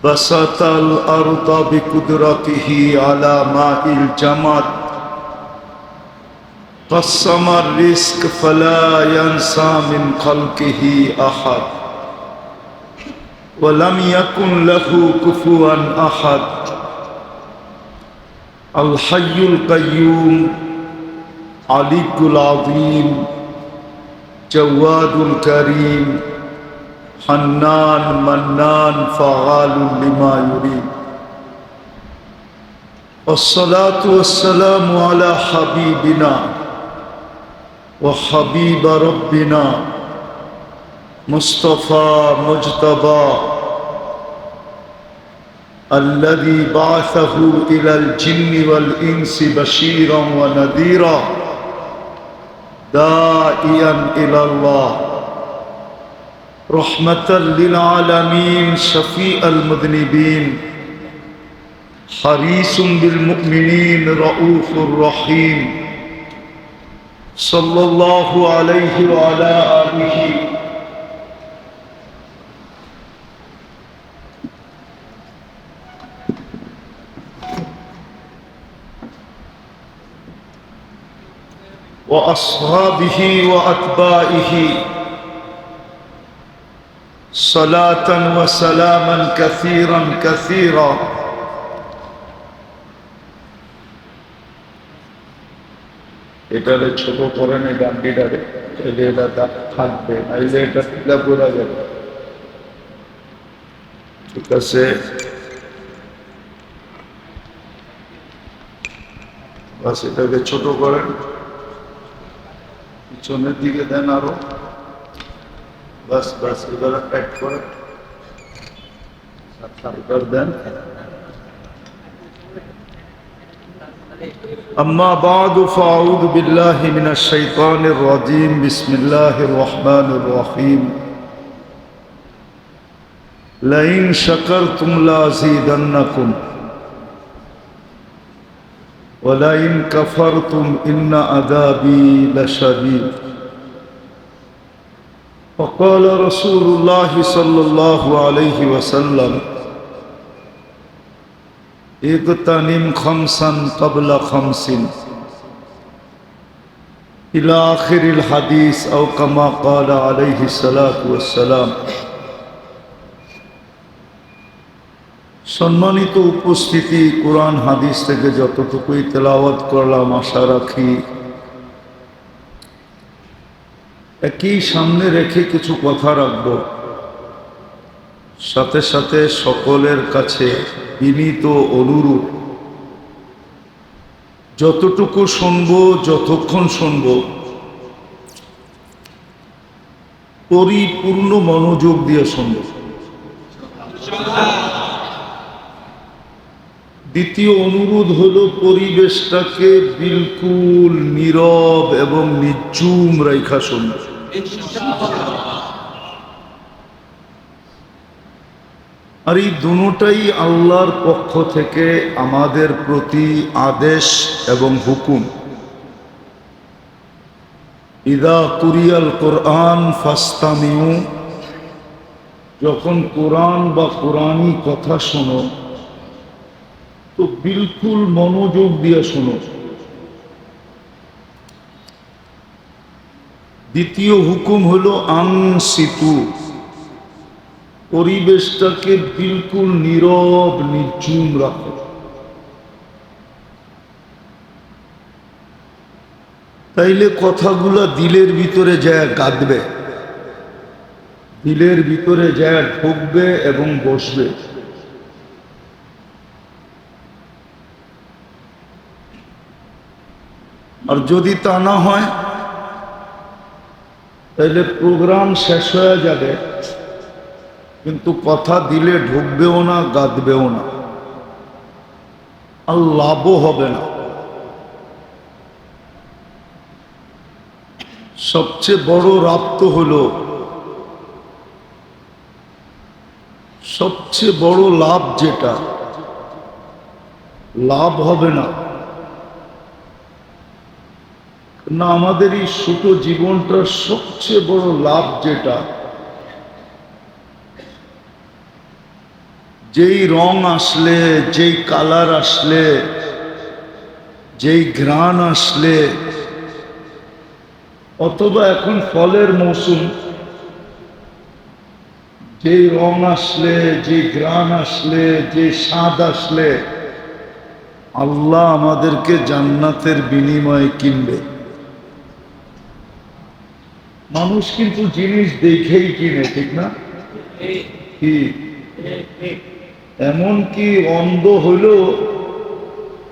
بسط الأرض بقدرته على ماء الجمد قسم الرزق فلا ينسى من خلقه أحد ولم يكن له كفوا أحد الحي القيوم علي العظيم جواد الكريم حنان منان فعال لما يريد والصلاة والسلام على حبيبنا وحبيب ربنا مصطفى مجتبى الذي بعثه إلى الجن والإنس بشيرا ونذيرا داعيا إلى الله رحمة للعالمين شفيع المذنبين حريص بالمؤمنين رؤوف رحيم صلى الله عليه وعلى آله وأصحابه وأتباعه صلاة وسلاما كثيرا كثيرا এটারে ছোট করেন এই গানটিটারে তাহলে এটা থাকবে নাইলে এটা টিলা পড়া যাবে ঠিক আছে বাস এটাকে ছোট করেন পিছনের দিকে দেন আরো বাস বাস এবার প্যাক করেন এবার দেন أما بعد فأعوذ بالله من الشيطان الرجيم بسم الله الرحمن الرحيم لئن شكرتم لأزيدنكم ولئن كفرتم إن عذابي لشديد وقال رسول الله صلى الله عليه وسلم اغتنم خمسا قبل خمس إلى آخر الحديث أو كما قال عليه الصلاة والسلام সম্মানিত উপস্থিতি কোরআন হাদিস থেকে যতটুকুই তেলাওয়াত করলাম আশা রাখি একই সামনে রেখে কিছু কথা রাখব সাথে সাথে সকলের কাছে বিনীত অনুরোধ যতটুকু শুনবো যতক্ষণ শুনবো পরিপূর্ণ মনোযোগ দিয়ে শুনবো দ্বিতীয় অনুরোধ হলো পরিবেশটাকে বিলকুল নীরব এবং নিঝুম রেখা শুনবো আর এই দুটোটাই আল্লাহর পক্ষ থেকে আমাদের প্রতি আদেশ এবং হুকুম ইদা কুরিয়াল কোরআন ফাস্তামিউ যখন কোরআন বা কোরআনী কথা শোনো তো বিলকুল মনোযোগ দিয়ে শোনো দ্বিতীয় হুকুম হলো আনসিতু পরিবেশটাকে বিলকুল নীরব নিঝুম রাখো তাইলে কথাগুলা দিলের ভিতরে যায় গাঁদবে দিলের ভিতরে যায় ঢুকবে এবং বসবে আর যদি তা না হয় তাহলে প্রোগ্রাম শেষ হয়ে যাবে কিন্তু কথা দিলে ঢুকবেও না গাঁদবেও না আর লাভও হবে না সবচেয়ে বড় রাপ্ত হলো সবচেয়ে বড় লাভ যেটা লাভ হবে না না আমাদের এই ছোট জীবনটার সবচেয়ে বড় লাভ যেটা যেই রং আসলে, যেই কালার আসলে, যেই ঘ্রাণ আসলে, অথবা এখন ফলের মৌসুম, যেই রং আসলে, যে ঘ্রাণ আসলে, যে স্বাদ আসলে, আল্লাহ আমাদেরকে জান্নাতের বিনিময়ে কিনবে। মানুষ কিন্তু জিনিস দেখেই কিনে, ঠিক না? কি এমন কি অন্ধ হইলেও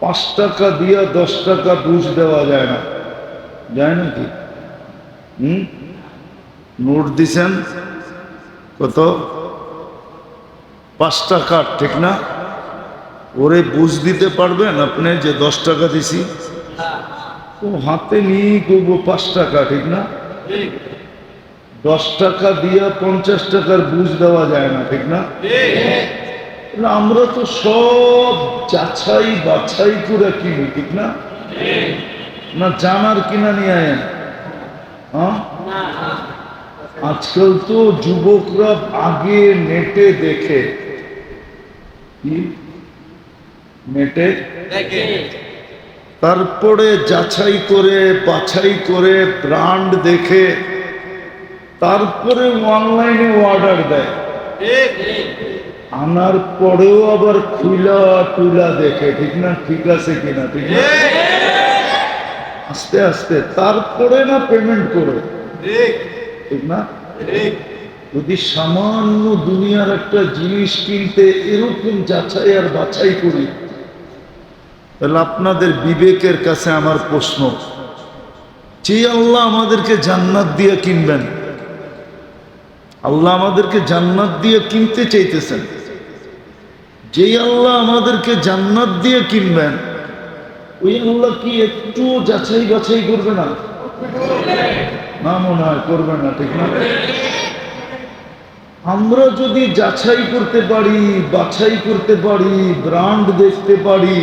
5 টাকা দিয়া 10 টাকা বুঝ দেওয়া যায় না, যায় নাকি? নোট দিছেন কত? 5 টাকা, ঠিক না? ওরে বুঝ দিতে পারবেন আপনি যে 10 টাকা দিছি? ও হাতে নিয়ে করবো 5 টাকা, ঠিক না? 10 টাকা দিয়া 50 টাকার বুঝ দেওয়া যায় না, ঠিক না? আমরা তো সব যাচাই বাছাই করে কিনি, ঠিক না? না জানার কিনা নিয়ে আয়েন? হ্যাঁ, আজকাল তো যুবকরা আগে নেটে দেখে, কি নেটে দেখে, তারপরে যাচাই করে বাছাই করে ব্র্যান্ড দেখে, তারপরে অনলাইনে অর্ডার দেয়। আনার পরেও আবার খুলা টুলা দেখে, ঠিক না? ঠিক আছে কিনা, ঠিক না? আস্তে আস্তে তারপরে না পেমেন্ট করে, ঠিক না? যদি সামান্য দুনিয়ার একটা জিনিস কিনতে এরকম যাচাই আর বাছাই করি, তাহলে আপনাদের বিবেকের কাছে আমার প্রশ্ন, যে আল্লাহ আমাদেরকে জান্নাত দিয়ে কিনবেন, আল্লাহ আমাদেরকে জান্নাত দিয়ে কিনতে চাইতেছেন, যেই আল্লাহ আমাদেরকে জান্নাত দিয়ে কিনবেন, ওই আল্লাহ কি একটু যাচাই বাছাই করবে না? না, মনে হয় করবে না, ঠিক না? আমরা যদি যাচাই করতে পারি, বাছাই করতে পারি, ব্র্যান্ড দেখতে পারি,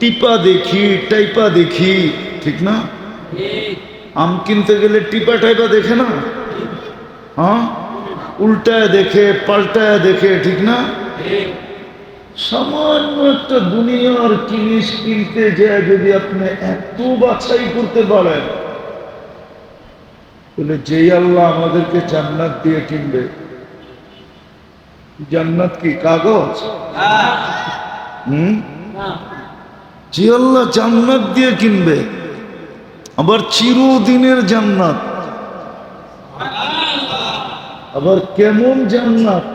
টিপা দেখি, টাইপা দেখি, ঠিক না? আম কিনতে গেলে টিপা টাইপা দেখে না? হ্যাঁ, উল্টায় দেখে, পাল্টায় দেখে, ঠিক না? সামান্য একটা দুনিয়ার জিনিস কিনতে যায় যদি আপনি এত বাছাই করতে পারেন, তাহলে যেই আল্লাহ আমাদেরকে জান্নাত দিয়ে কিনবে, জান্নাত কি কাগজ? যে আল্লাহ জান্নাত দিয়ে কিনবে, আবার চিরদিনের জান্নাত, আবার কেমন জান্নাত,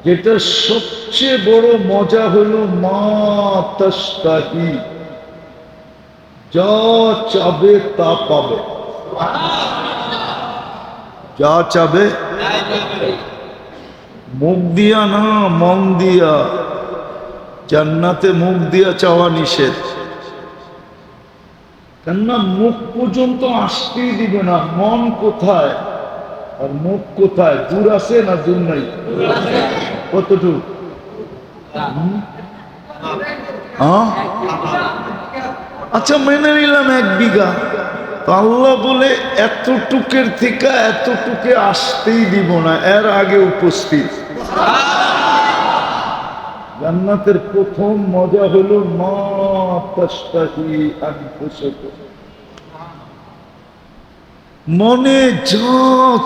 যেটা সবচেয়ে বড় মজা হলো মা তাশতাহি, যা চাবে তা পাবে, যা চাবে, মুখ দিয়া না মন দিয়া। জান্নাতে মুখ দিয়া চাওয়া নিষেধ, কেননা মুখ পর্যন্ত আসতেই দিবে না। মন কোথায় আর মুখ কোথায়? দূর আছে না দূর নাই? কতটুকু? আচ্ছা, মেনে নিলাম 1 বিঘা। আল্লাহ বলে এতটুকের থেকে এতটুকে আসতেই দিব না, এর আগে উপস্থিত। জান্নাতের প্রথম মজা হলো মা তাশতাহি আনফুসুকুম, মনে যা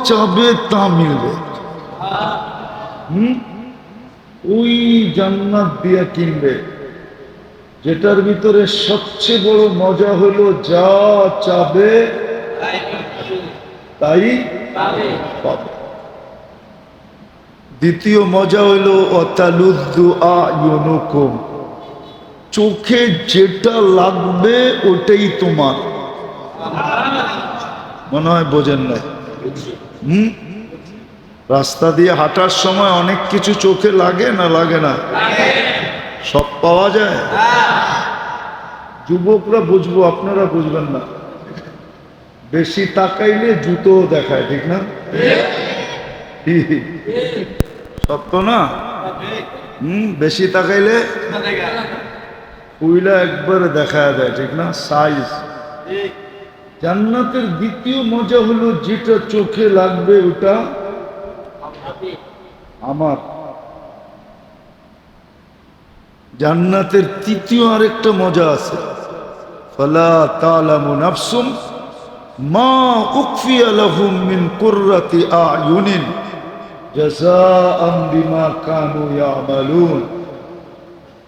চাবে তা মিলবে। ওই জান্নাত দিয়া কিনবে, যেটার ভিতরে সবচেয়ে বড় মজা হলো যা চাবে তাই পাবে। দ্বিতীয় মজা হইল অতালুদ্দু আয়ুনুকুম, চোখে যেটা লাগবে ওটাই তোমার। মনে হয় বোঝেন নাই? রাস্তা দিয়ে হাঁটার সময় অনেক কিছু চোখে লাগে না, লাগে না? সব পাওয়া যায়। যুবকরা বুঝবো, আপনারা বুঝবেন না। বেশি তাকাইলে জুতো দেখায়, ঠিক না? সত্য না? বেশি তাকাইলে উইলা একবারে দেখা দেয়, ঠিক না? সাইজ। জান্নাতের দ্বিতীয় মজা হলো যেটা চোখে লাগবে ওটা আমার। জান্নাতের তৃতীয় আরেকটা মজা আছে, ফালা তালামু নাফসুম মা উকফিয়া লাহুম মিন কুররাতি আয়ুনিন জাযাআম বিমা কানু ইয়ামালুন।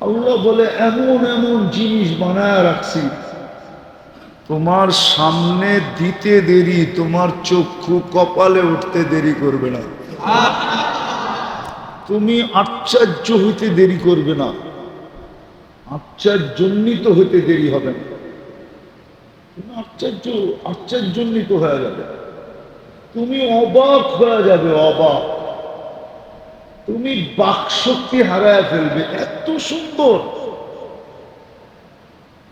আল্লাহ বলে এমন এমন জিনিস বানায় রাখছি, তোমার সামনে দিতে দেরি, তোমার চক্ষু কপালে উঠতে দেরি করবে না, তুমি আশ্চর্য হইতে দেরি করবে না, আশ্চর্যজনিত হইতে দেরি হবে না, তুমি আশ্চর্যজনিত হয়ে যাবে, তুমি অবাক হয়ে যাবে, অবাক, তুমি বাকশক্তি হারায় ফেলবে। এত সুন্দর,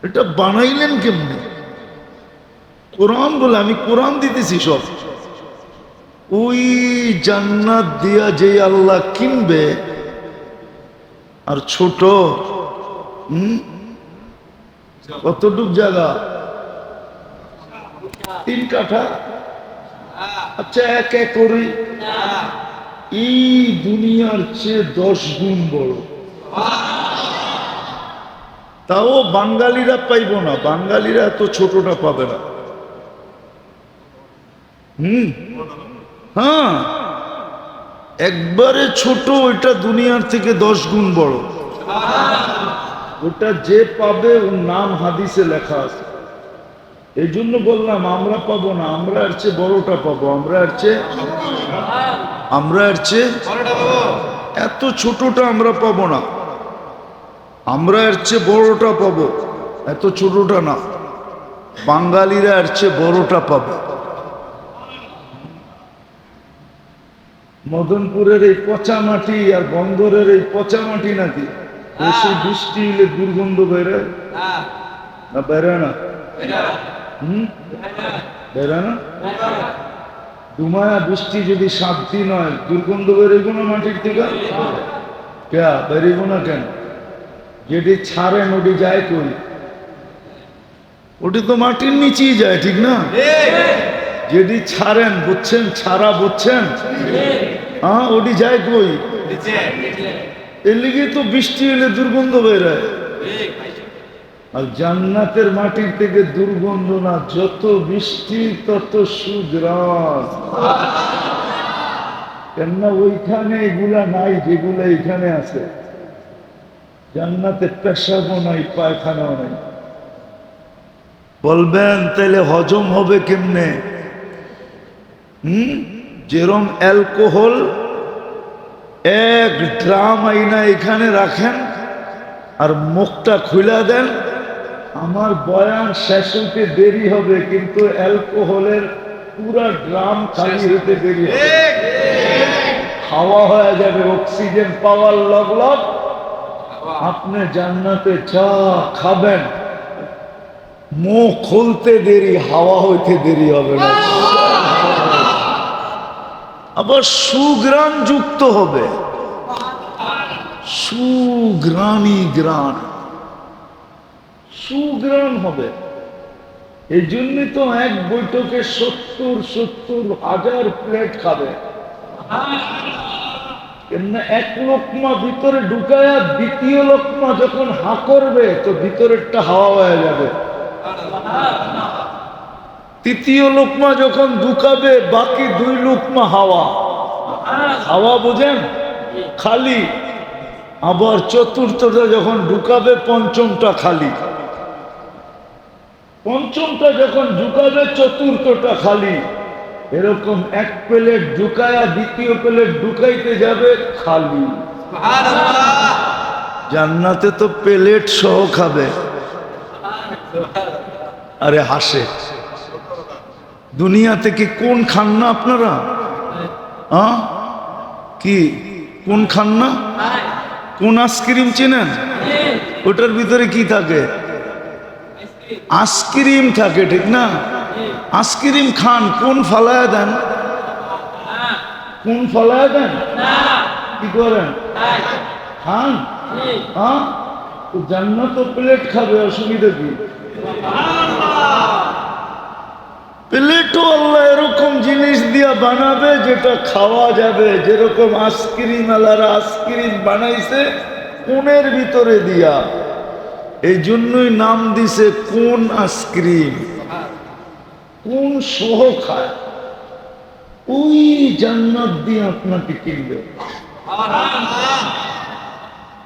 এটা বানাইলেন কেমনে? কোরআন বলে, আমি কোরআন দিতেছি সব। ওই জান্নাত দিয়া যে আল্লাহ কিনবে, আর ছোট কতটুক জায়গা? 3 কাঠা। আচ্ছা, এক একরই এই দুনিয়ার চেয়ে 10 গুণ বড়। তাও বাঙালিরা পাইব না, বাঙালিরা এত ছোটটা পাবে না। হ্যাঁ, একবারে ছোট, ওইটা দুনিয়ার থেকে 10 গুণ বড়। ওটা যে পাবে ওর নাম হাদিসে লেখা আছে। এই জন্য বললাম আমরা পাবো না, আমরা এর চেয়ে বড়টা পাবো, আমরা এর চেয়ে এত ছোটটা আমরা পাবো না, আমরা এর চেয়ে বড়টা পাবো, এত ছোটটা না। বাঙালিরা এর চেয়ে বড়টা পাবে। মদনপুরের এই পচা মাটি আর বন্দরের এই পচা মাটি নাকি বেশি বৃষ্টি হলে দুর্গন্ধ বেরোয় না? বেরোয় না? বেরোয় না? দুমায়া বৃষ্টি যদি 7 দিন হয়, দুর্গন্ধ বেরোইব না মাটির থেকে? কে বেরোইব না কেন? যেটি ছাড়েন ওটি যায় কই? ওটি তো মাটির নিচেই যায়, ঠিক না? যেটি ছাড়েন, বুঝছেন? ছাড়া বুঝছেন? হ্যাঁ, ওটি যায় কই? এর লিগে তো বৃষ্টি হলে দুর্গন্ধ বেরোয়। আর জান্নাতের মাটির থেকে দুর্গন্ধ না, যত বৃষ্টি তত সুগ্রাণ। কেননা ওইখানে এগুলা নাই যেগুলা এখানে আছে। জান্নাতে পেশাবও নাই, পায়খানাও নাই। বলবেন তাহলে হজম হবে কেমনে? যেরম অ্যালকোহল 1 ড্রাম আইনা এখানে রাখেন আর মুখটা খুলে দেন, আমার বয়ান শেষ হইতে দেরি হবে, কিন্তু অ্যালকোহলের পুরা ড্রাম খালি হইতে দেরি হবে। হাওয়া হয়ে যাবে, অক্সিজেন পাওয়ার লগ লগ আপনি জান্নাতে চা খাবেন, মুখ খুলতে দেরি, হাওয়া হইতে দেরি হবে না। আবার সুগ্রাণ যুক্ত হবে, সুগ্রাণী গ্রাণ, সুগ্রাণ হবে। এই জন্যই তো এক বৈঠকে 70,000 প্লেট খাবে। এক লোকমা ভিতরে ঢুকায়া দ্বিতীয় লোকমা যখন হা করবে তো ভিতরেরটা হাওয়া হয়ে যাবে। তৃতীয় লোকমা যখন ঢুকাবে বাকি 2 লোকমা হাওয়া, হাওয়া বোঝেন, খালি। আবার চতুর্থটা যখন ঢুকাবে পঞ্চমটা খালি, পঞ্চমটা যখন ঢুকাবে চতুর্থটা খালি। এরকম এক প্লেট ঢুকায়া দ্বিতীয় প্লেট ঢুকাইতে যাবে খালি। জান্নাতে তো প্লেট সহ খাবে। আরে হাসে, দুনিয়া থেকে কোন খান না আপনারা? কি কোন খান না? কোন আইসক্রিম চেনেন? ওটার ভিতরে কি থাকে? আইসক্রিম থাকে, ঠিক না? আইসক্রিম খান, কোন ফালায় দেন? কোন ফালায় দেন? কি করেন? খান? হ্যাঁ, জান্নাত প্লেট খাবে, অসুবিধা কি? প্লেটও আল্লাহ এরকম জিনিস দিয়া বানাবে যেটা খাওয়া যাবে। যেরকম আইসক্রিম আলারা আইসক্রিম বানাইছে, কোণের ভিতরে দিয়া। এই জন্যই নাম দিছে কোন আইসক্রিম, কোন সহ খায়। ওই জান্নাত দিয়ে আপনাকে কিনবে।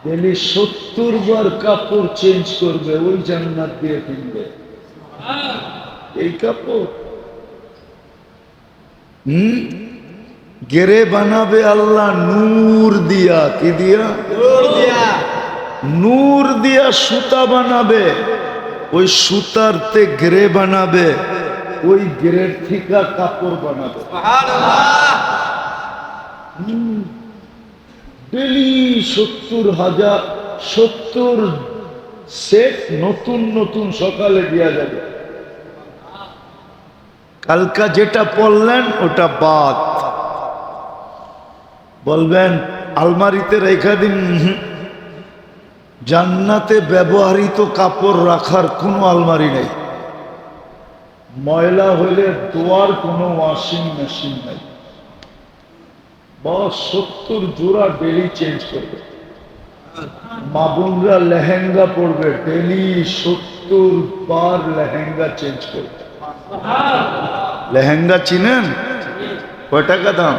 ডেলি 70 বার কাপড় চেঞ্জ করবে, ওই জান্নাত দিয়ে কিনবে। এই কাপড় গেরে বানাবে আল্লাহ নূর দিয়া। কি দিয়া? নূর দিয়া সুতা বানাবে, ওই সুতারতে গেরে বানাবে, ওই গেরের থেকে কাপড় বানাবে। ডেলি 70 সেট নতুন নতুন সকালে দেয়া যাবে। কালকা যেটা পড়লেন ওটা বাদ, বলবেন আলমারিতে রেখে দিন। জান্নাতে ব্যবহৃত কাপড় রাখার কোনো আলমারি নেই। ময়লা হইলে ধোয়ার কোনো ওয়াশিং মেশিন নেই। 70 জোড়া ডেলি চেঞ্জ করবে। মা বোনরা লেহেঙ্গা পরবে, ডেলি 70 বার লেহেঙ্গা চেঞ্জ করবে। লেহেঙ্গা চিনেন? কয় টাকা দাম?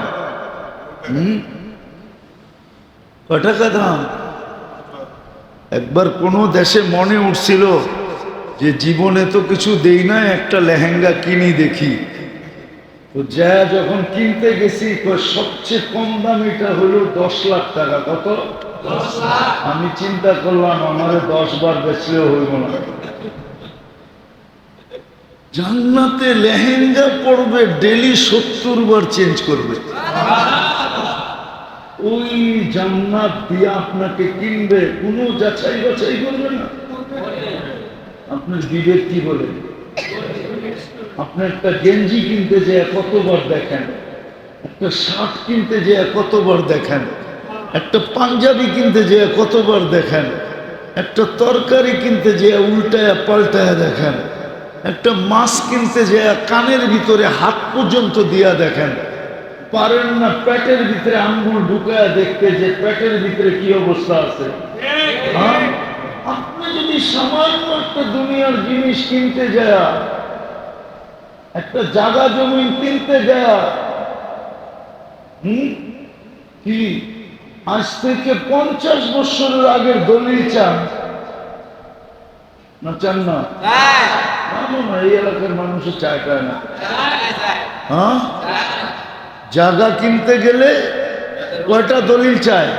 কয় টাকা দাম? একবার কোন দেশে মনে উঠছিল যে জীবনে তো কিছু দেই না, একটা লেহেঙ্গা কিনি দেখি। তো যা যখন কিনতে গেছি, সবচেয়ে কম দাম এটা হলো 10 লাখ টাকা। কত? 10 লাখ। আমি চিন্তা করলাম আমারে 10 বার বেচলেও হইব না। জান্নাতে লেহেঙ্গা পরবে, ডেলি 70 বার চেঞ্জ করবে। ওই জান্নাত দিয়ে আপনাকে কিনবে, কোনো যাচাই বাছাই করবে না। আপনার বিবেক কি বলে? আপনি একটা গেঞ্জি কিনতে যে কতবার দেখেন, একটা শার্ট কিনতে যে কতবার দেখেন, একটা পাঞ্জাবি কিনতে যে কতবার দেখেন, একটা তরকারি কিনতে যে উল্টায় পাল্টায় দেখেন, একটা মাছ কিনতে যে কানের ভিতরে হাত পর্যন্ত দিয়া দেখেন। পারেন না পেটের ভিতরে আঙ্গুল ঢুকায় দেখতে যে পেটের ভিতরে কি অবস্থা আছে। আপনি যদি সামান্য একটা দুনিয়ার জিনিস কিনতে যায়, একটা জায়গা জমি কিনতে যায়, কি আজ থেকে 50 বছরের আগের দলিল চান না? চান না? এই এলাকার মানুষের চায় না। হ্যাঁ, জায়গা কিনতে গেলে কয়টা দলিল চায়?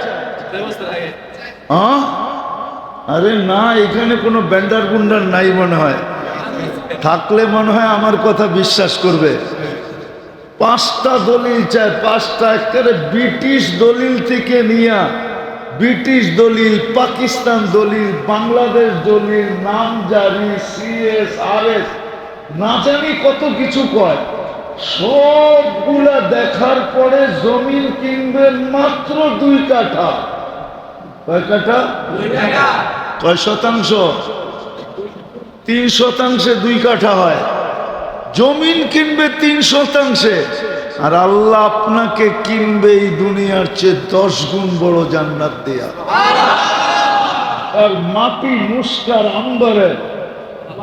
আরে না, এখানে কোনো ব্যান্ডার গুন্ডার নাই মনে হয়। থাকলে মনে হয় আমার কথা বিশ্বাস করবে। 5টা দলিল চায়, 5টা। একেবারে ব্রিটিশ দলিল থেকে নিয়া, ব্রিটিশ দলিল, পাকিস্তান দলিল, বাংলাদেশ দলিল, নামজারি, CSRS, না জানি কত কিছু কয়। সবগুলা দেখার পরে জমিন কিনবেন মাত্র 2 কাঠা। কয় কাঠা? 2 কাঠা। কয় শতাংশ? 3 শতাংশে 2 কাঠা হয়। জমিন কিনবে 3 শতাংশে, আর আল্লাহ আপনাকে কিনবে এই দুনিয়ার চেয়ে 10 গুণ বড় জান্নাত দেয়া। আর মাটি মুস্কার আম্বরে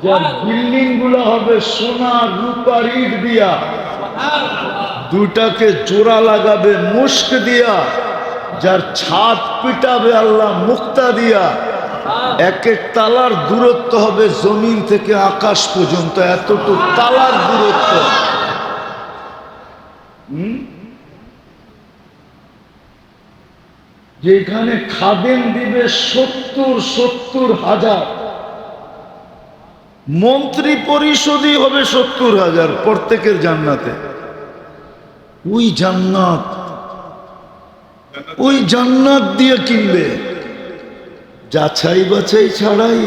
যার বিল্ডিং গুলো হবে সোনা রূপার ইট দিয়া, 2টাকে জোড়া লাগাবে মুস্ক দিয়া, যার ছাদ পিটাবে আল্লাহ মুক্তা দিয়া। এক এক তালার দূরত্ব হবে জমিন থেকে আকাশ পর্যন্ত, এতটুকু তালার দূরত্ব। যেখানে খাদেম দিবে 70 হাজার, মন্ত্রী পরিষদই হবে 70 হাজার প্রত্যেকের জান্নাতে। ওই জান্নাত, ওই জান্নাত দিয়ে কিনবে, যাচাই বাছাই ছাড়াই।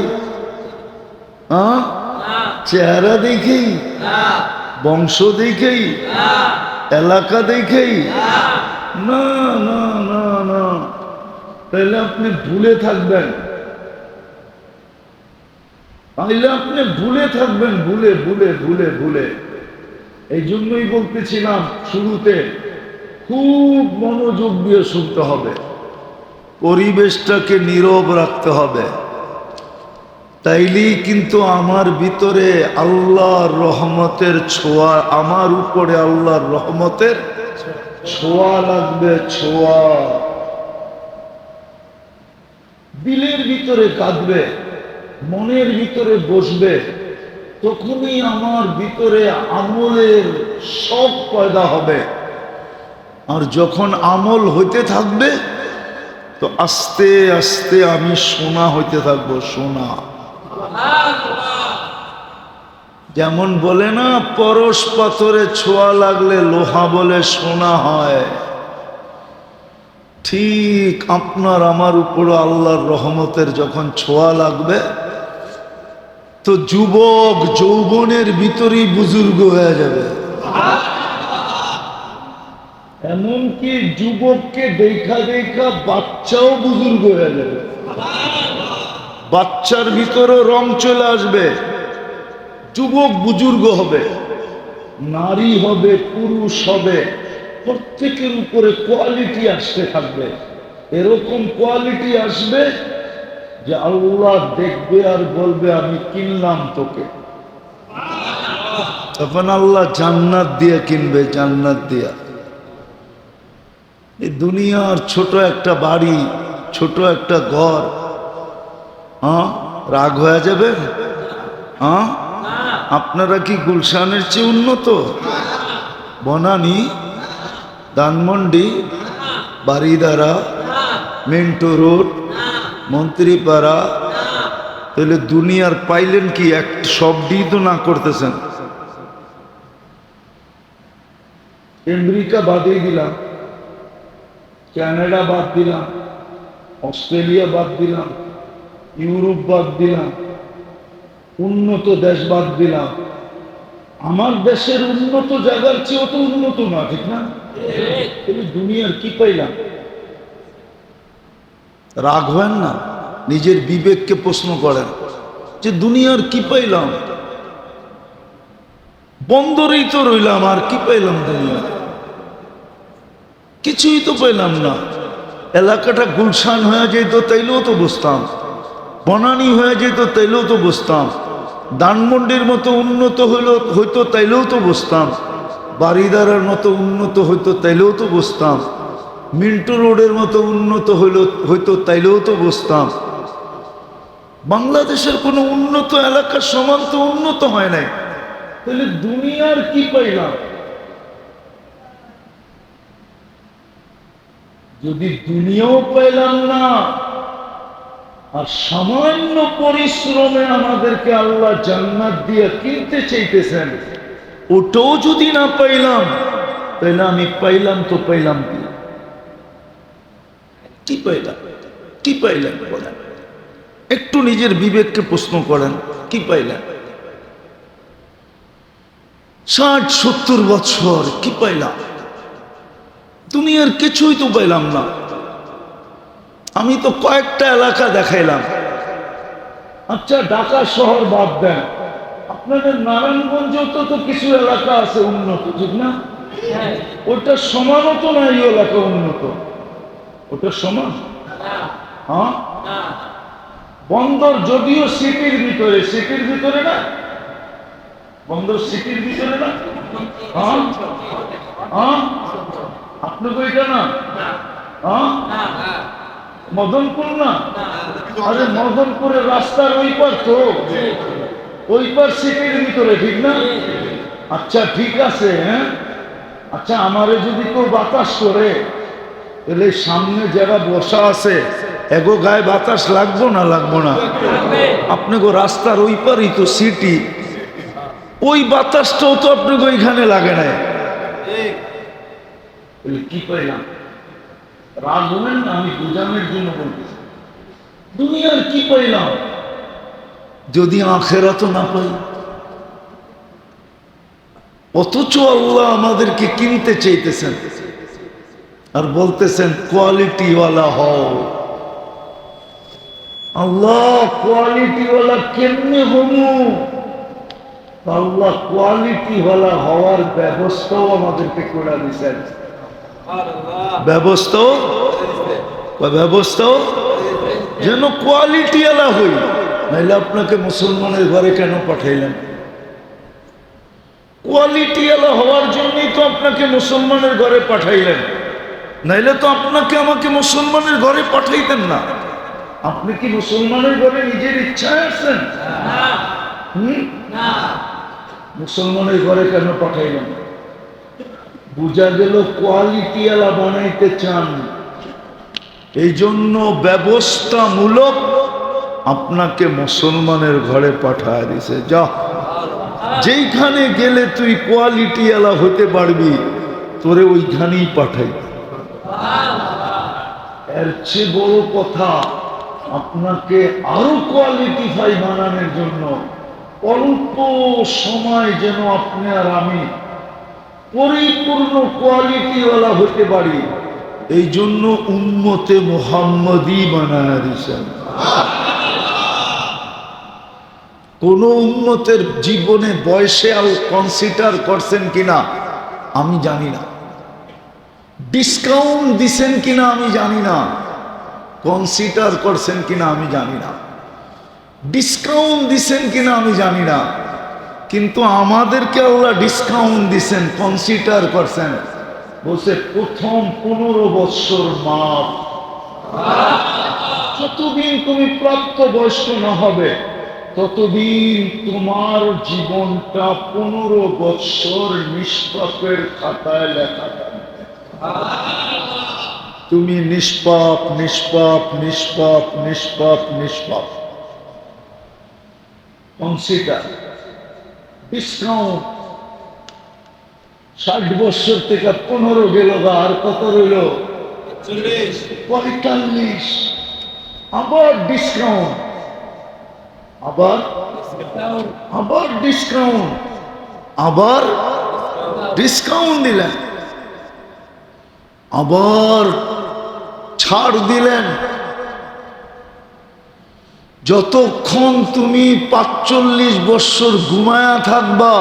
চেহারা দেখেই, বংশ দেখেই, এলাকা দেখেই না না না না, তাহলে আপনি ভুলে থাকবেন। তাহলে আপনি ভুলে থাকবেন, ভুলে ভুলে ভুলে ভুলে। এই জন্যই বলতেছিলাম শুরুতে, খুব মনোযোগ দিয়ে শুনতে হবে। পরিবেশটাকে নীরব রাখতে হবে, তাইলেই কিন্তু আমার ভিতরে আল্লাহর রহমতের ছোঁয়া, আমার উপরে আল্লাহর রহমতের ছোঁয়া লাগবে। ছোঁয়া দিলের ভিতরে কাঁদবে, মনের ভিতরে বসবে, তখনই আমার ভিতরে আমলের শখ পয়দা হবে। আর যখন আমল হইতে থাকবে তো আস্তে আস্তে আমি সোনা হইতে থাকবো। সোনা, যেমন বলে না পরশ পাথরে ছোঁয়া লাগলে লোহা বলে সোনা হয়, ঠিক আপনার আমার উপর আল্লাহর রহমতের যখন ছোঁয়া লাগবে তো যুবক যৌবনের ভিতরেই বুজুর্গ হয়ে যাবে। এমনকি যুবককে দেখা দেখা বাচ্চাও বুজুর্গ হয়ে যাবে, বাচ্চার ভিতরেও রং চলে আসবে, যুবক বুজুর্গ হবে, নারী হবে, পুরুষ হবে, প্রত্যেকের উপরে কোয়ালিটি আসতে থাকবে। এরকম কোয়ালিটি আসবে যে আল্লাহ দেখবে আর বলবে আমি কিনলাম তোকে। তখন আল্লাহ জান্নাত দিয়ে কিনবে, জান্নাত দিয়া। এই দুনিয়ার ছোট একটা বাড়ি, ছোট একটা ঘর, রাগ হয়ে যাবে? আপনারা কি গুলশানের চেয়ে উন্নত? বনানী, ধানমন্ডি, বারিদারা, মিন্টু রোড, মন্ত্রীপাড়া, তাহলে দুনিয়ার পাইলেন কি? এক সবটি তো না করতেছেন। আমেরিকা বাদই দিলাম, কানাডা বাদ দিলাম, অস্ট্রেলিয়া বাদ দিলাম, ইউরোপ বাদ দিলাম, উন্নত দেশ বাদ দিলাম। আমার দেশের উন্নত জায়গার চেয়েও তো উন্নত না, ঠিক না? দুনিয়ার কি পাইলাম? রাগ হয় না, নিজের বিবেককে প্রশ্ন করেন যে দুনিয়ার কি পাইলাম? বন্দরেই তো রইলাম, আর কি পাইলাম? দুনিয়া কিছুই তো পাইলাম না। এলাকাটা গুলশান হয়ে যেত তাইলেও তো বসতাম, বনানী হয়ে যেত তাইলেও তো বসতাম, ধানমন্ডির মতো উন্নত হইতো তাইলেও তো বসতাম, বারিদারের মতো উন্নত হইতো তাইলেও তো বসতাম, মিন্টু রোডের মতো উন্নত হইতো তাইলেও তো বসতাম। বাংলাদেশের কোনো উন্নত এলাকার সমান তো উন্নত হয় নাই, তাহলে দুনিয়ার কি পাইলাম? যদি দুনিয়াও পাইলাম না, আর সামান্য পরিশ্রমে আমাদেরকে আল্লাহ জান্নাত দিয়ে কিনতে চাইতেছেন, ওটাও যদি না পাইলাম, তাহলে আমি পাইলাম তো পাইলাম কি? কি পাইলাম? কি পাইলাম বলেন? একটু নিজের বিবেককে প্রশ্ন করেন, কি পাইলাম? 60-70 বছর কি পাইলাম? দুনিয়ার কিছুই তো পাইলাম না। আমি তো কয়েকটা এলাকা দেখাইলাম। আচ্ছা, ঢাকা শহর বাদ দেন, আপনাদের নারায়ণগঞ্জেও তো কিছু এলাকা আছে উন্নত, ঠিক না? ওটা সমানও তো না, এই এলাকা উন্নত, ওটা সমান? হ্যাঁ, বন্দর যদিও সিটির ভিতরে, সিটির ভিতরে না, বন্দর সিটির ভিতরে না। হ্যাঁ হ্যাঁ, আপনাকে এটা না? হ্যাঁ, মদনপুর না? আরে মদনপুরের রাস্তার ওই পার তো, ওই পার সিটির ভিতরে, ঠিক না? আচ্ছা ঠিক আছে। হ্যাঁ, আচ্ছা আমারে যদি কেউ বাতাস করে, তাহলে সামনে যারা বসা আছে এগো গায়ে বাতাস লাগবো না? লাগবো না? আপনাকে রাস্তার ওই পারই তো সিটি, ওই বাতাসটাও তো আপনাকে ওইখানে লাগে না। কি পাইলাম? রাগ হলেন না, আমি বোঝানোর জন্য বলতেছি। দুনিয়ার কি পাইলাম যদি আখেরাত না পাই? অথচ আল্লাহ আমাদেরকে কিনতে চাইতেছেন আর বলতেছেন কোয়ালিটিওয়ালা হও। আল্লাহ কোয়ালিটিওয়ালা কেমনে হমু? আল্লাহ কোয়ালিটিওয়ালা হওয়ার ব্যবস্থাও আমাদেরকে করে দিয়েছেন। ব্যবস্থাও ব্যবস্থাও যেন কোয়ালিটি আলা হই, নাইলে আপনাকে মুসলমানের ঘরে কেন পাঠাইলেন? কোয়ালিটি আলা হওয়ার জন্যই তো আপনাকে মুসলমানের ঘরে পাঠাইলেন, নাইলে তো আপনাকে আমাকে মুসলমানের ঘরে পাঠাইতেন না। আপনি কি মুসলমানের ঘরে নিজের ইচ্ছায় আছেন? মুসলমানের ঘরে কেন পাঠাইলেন? বুঝা গেল কোয়ালিটি আলা বানাইতে চান, এই জন্য ব্যবস্থামূলক আপনাকে মুসলমানের ঘরে পাঠায় দিছে। যা, যেইখানে গেলে তুই কোয়ালিটি আলা হতে পারবি, তোরে ওইখানেই পাঠাই। এর চেয়ে বড় কথা, আপনাকে আরো কোয়ালিটিফাই বানানোর জন্য অল্প সময় যেন আপনি আর আমি পরিপূর্ণ কোয়ালিটিওয়ালা হতে পারি, এই জন্য উম্মতে মুহাম্মদী বানায়া দিয়েছেন। কোন উম্মতের জীবনে বয়সে আর কনসিডার করছেন কিনা আমি জানি না, ডিসকাউন্ট দিছেন কিনা আমি জানি না, কনসিডার করছেন কিনা আমি জানি না, ডিসকাউন্ট দিছেন কিনা আমি জানি না, কিন্তু আমাদেরকে আল্লাহ ডিসকাউন্ট দিছেন, কনসিডার করছেন। বলছে প্রথম 15 বৎসর মাপ, যতদিন তুমি প্রাপ্ত বয়স্ক না হবে ততদিন তোমার জীবনটা 15 বৎসর নিষ্পাপের খাতায় লেখা থাকবে। তুমি নিষ্পাপ নিষ্পাপ নিষ্পাপ নিষ্পাপ নিষ্পাপ। Consider, discount. 60 বছর থেকে 15 গেল, আর কত রইল? 45। আবার ডিসকাউন্ট, আবার ডিসকাউন্ট, আবার ডিসকাউন্ট দিলেন, আবার ছাড় দিলেন। যতক্ষণ তুমি 45 বছর ঘুমায়া থাকবা,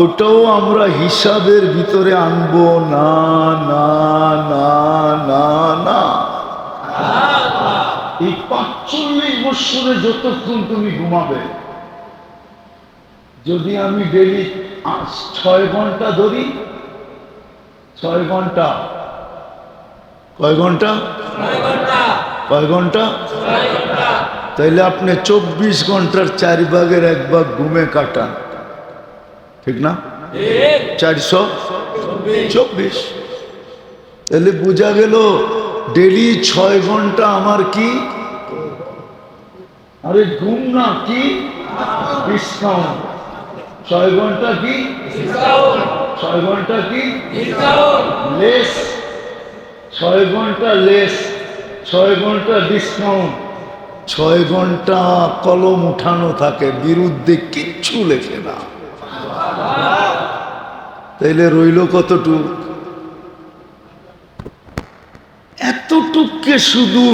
ওটাও আমরা হিসাবের ভিতরে আনবো না না না না না। এই 45 বছরে যতক্ষণ তুমি ঘুমাবে, যদি আমি ডেলি 6 ঘন্টা ধরি, 6 ঘন্টা, কয় ঘন্টা? কয় ঘন্টা? তাইলে আপনি 24 ঘন্টার 4 ভাগের 1 ভাগ ঘুমে কাটান, ঠিক না? 424। তাহলে বোঝা গেল ডেলি 6 ঘন্টা আমার কি? আরে ঘুম না, কি ডিসকাউন্ট। 6 ঘন্টা কি? 6 ঘন্টা কি? লেস। 6 ঘন্টা লেস, 6 ঘন্টা ডিসকাউন্ট। 6 ঘন্টা কলম উঠানো থাকে, বিরুদ্ধে কিচ্ছু লেখে না। তাইলে রইল কতটুক? এতটুককে শুধু